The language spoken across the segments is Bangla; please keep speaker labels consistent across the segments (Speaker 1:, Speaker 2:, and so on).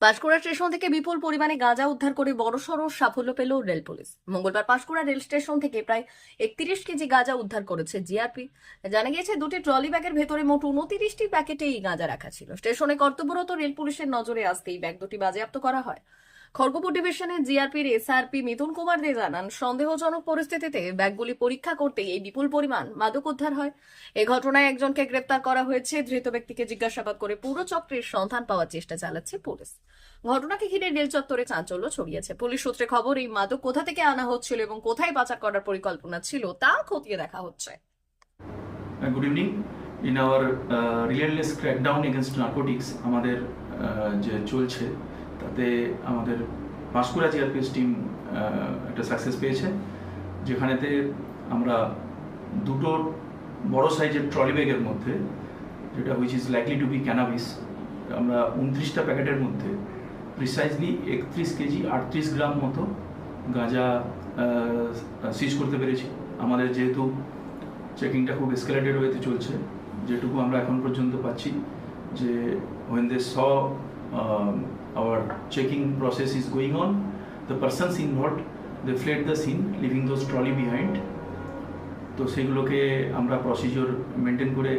Speaker 1: পাঁশকুড়া স্টেশন থেকে বিপুল পরিমাণে গাঁজা উদ্ধার করে বড়সড় সাফল্য পেল রেল পুলিশ। মঙ্গলবার পাঁশকুড়া রেল স্টেশন থেকে প্রায় 31 কেজি গাঁজা উদ্ধার করেছে জিআরপি। জানা গিয়েছে দুটি ট্রলি ব্যাগের ভেতরে মোট 29টি প্যাকেটে এই গাঁজা রাখা ছিল। স্টেশনে কর্তব্যরত রেল পুলিশের নজরে আসতেই ব্যাগ দুটি বাজেয়াপ্ত করা হয়। খড়গপুর ডিভিশনের জিআরপির এসআরপি মিথুন কুমার দে জানান, সন্দেহজনক পরিস্থিতিতে ব্যাগগুলি পরীক্ষা করতে এই বিপুল পরিমাণ মাদক উদ্ধার হয়। এই ঘটনায় একজনকে গ্রেপ্তার করা হয়েছে। ধৃত ব্যক্তিকে জিজ্ঞাসাবাদ করে পুরো চক্রের সন্ধান পাওয়ার চেষ্টা চালাচ্ছে পুলিশ। ঘটনাকে ঘিরে রেল চত্বরে চাঞ্চল্য ছড়িয়েছে। পুলিশ সূত্রে খবর, এই মাদক কোথা থেকে আনা হচ্ছিল এবং কোথায় পাচার করার পরিকল্পনা ছিল তা খতিয়ে দেখা হচ্ছে।
Speaker 2: Good evening. In our relentless crackdown against narcotics, আমাদের যে চলছে তাতে আমাদের পাঁশকুড়া জিআরপিএস টিম একটা সাকসেস পেয়েছে, যেখানেতে আমরা দুটো বড় সাইজের ট্রলি ব্যাগের মধ্যে, যেটা which is likely to be cannabis, আমরা 29টা প্যাকেটের মধ্যে প্রিসাইজলি 31 কেজি 38 গ্রাম মতো গাঁজা সিজ করতে পেরেছি। আমাদের যেহেতু চেকিংটা খুব এসকেলেটেড ওয়েতে চলছে, যেটুকু আমরা এখন পর্যন্ত পাচ্ছি যে when they saw our checking process is going on, the persons involved they fled the scene leaving those trolley behind. তো সেগুলোকে আমরা প্রসিজিওর মেনটেন করে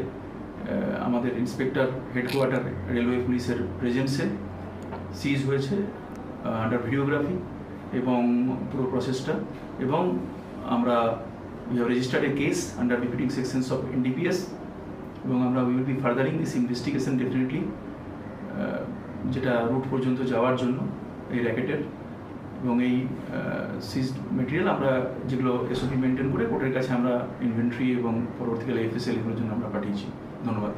Speaker 2: আমাদের ইন্সপেক্টর হেডকোয়ার্টার রেলওয়ে পুলিশের প্রেজেন্সে সিজ হয়েছে আন্ডার ভিডিওগ্রাফি এবং পুরো প্রসেসটা, এবং আমরা we have registered a case under befitting sections of NDPS এবং আমরা we will be furthering this investigation definitely, যেটা রুট পর্যন্ত যাওয়ার জন্য এই র্যাকেটের এবং এই সিজড মেটেরিয়াল আমরা যেগুলো এসওপি মেনটেন করে কোর্টের কাছে আমরা ইনভেন্টরি এবং পরবর্তীকালে এফএসএল এর জন্য আমরা পাঠিয়েছি। ধন্যবাদ।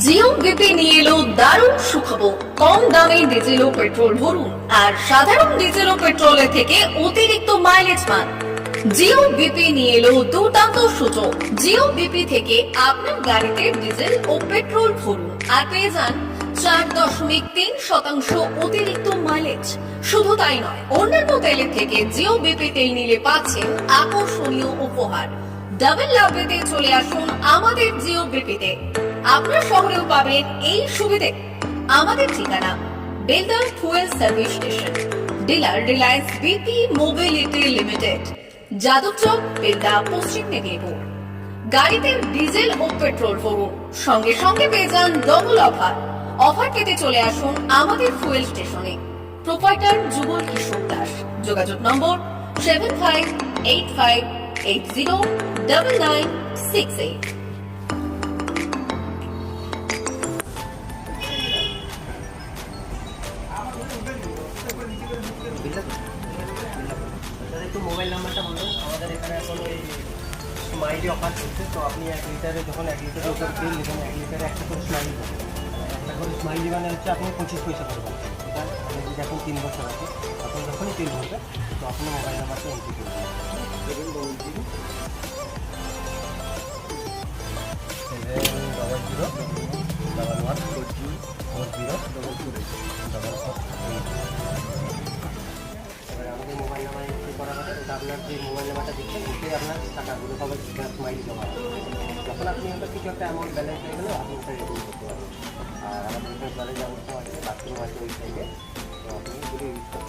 Speaker 1: জিও বিপি নিয়ে এলো দারুণ সুখবর। কম দামে ডিজেল ও পেট্রোল ভরুন আর সাধারণ ডিজেল ও পেট্রোলের থেকে অতিরিক্ত মাইলেজ পান। জিও বিপি নিয়ে এলো দুর্দান্ত সুযোগ। জিও বিপি থেকে আপনার গাড়িতে ডিজেল ও পেট্রোল ভরুন আর পেয়ে যান 4.3% অতিরিক্ত মাইলেজ। শুধু তাই নয়, অন্যান্য তেলের থেকে জিও বিপি তেল নিলে পাচ্ছেন আকর্ষণীয় উপহার। ডাবল লাভ পেতে চলে আসুন আমাদের জিও বিপিতে। আপনার শহরেও পাবেন এই সুবিধে। আমাদের ঠিকানা Belda fuel service station, dealer Reliance BP mobility limited, Jadabchak, Belda, পশ্চিম মেদিনীপুর। গাড়িতে ডিজেল ও পেট্রোল ভরুন, সঙ্গে সঙ্গে পেয়ে যান ডবল অফার। অফার পেতে চলে আসুন আমাদের ফুয়েল স্টেশনে। প্রোপাইটার যুগল কিশোর দাস। যোগাযোগ নম্বর 7585809968।
Speaker 3: একটু মোবাইল নাম্বারটা বলুন। আমাদের এখানে এখন ওই স্মাইলি অফার চলছে, তো আপনি 1 লিটারে যখন 1 লিটারের উপর বিল নেবেন, 1 লিটারে একটা করে স্মাইলি পাবেন। একটা করে স্মাইলি মানে হচ্ছে আপনি 25 পয়সা পাবেন। এটা আপনি যদি এখন 3 বছর আছে, তখন যখনই তেল ভরবে তো আপনি মোবাইল নাম্বারটা এন্ট্রি করে দেবেন। 711404044 আমাদের মোবাইল নাম্বার এন্ট্রি করা হবে। এটা আপনার যে মোবাইল নাম্বারটা দিচ্ছেন ওতে আপনার টাকাগুলো সবাই স্মাইলি জমা হবে। যখন আপনি ওটা কিছু একটা অ্যামাউন্ট ব্যালেন্স হয়ে গেলে আপনি ওটা রিডিম করতে পারবেন। আর আমাদের এখানে ব্যালেন্স অবস্থা আছে, বাথরুম আছে ওই সাইডে, তো আপনি যদি ইউজ করতে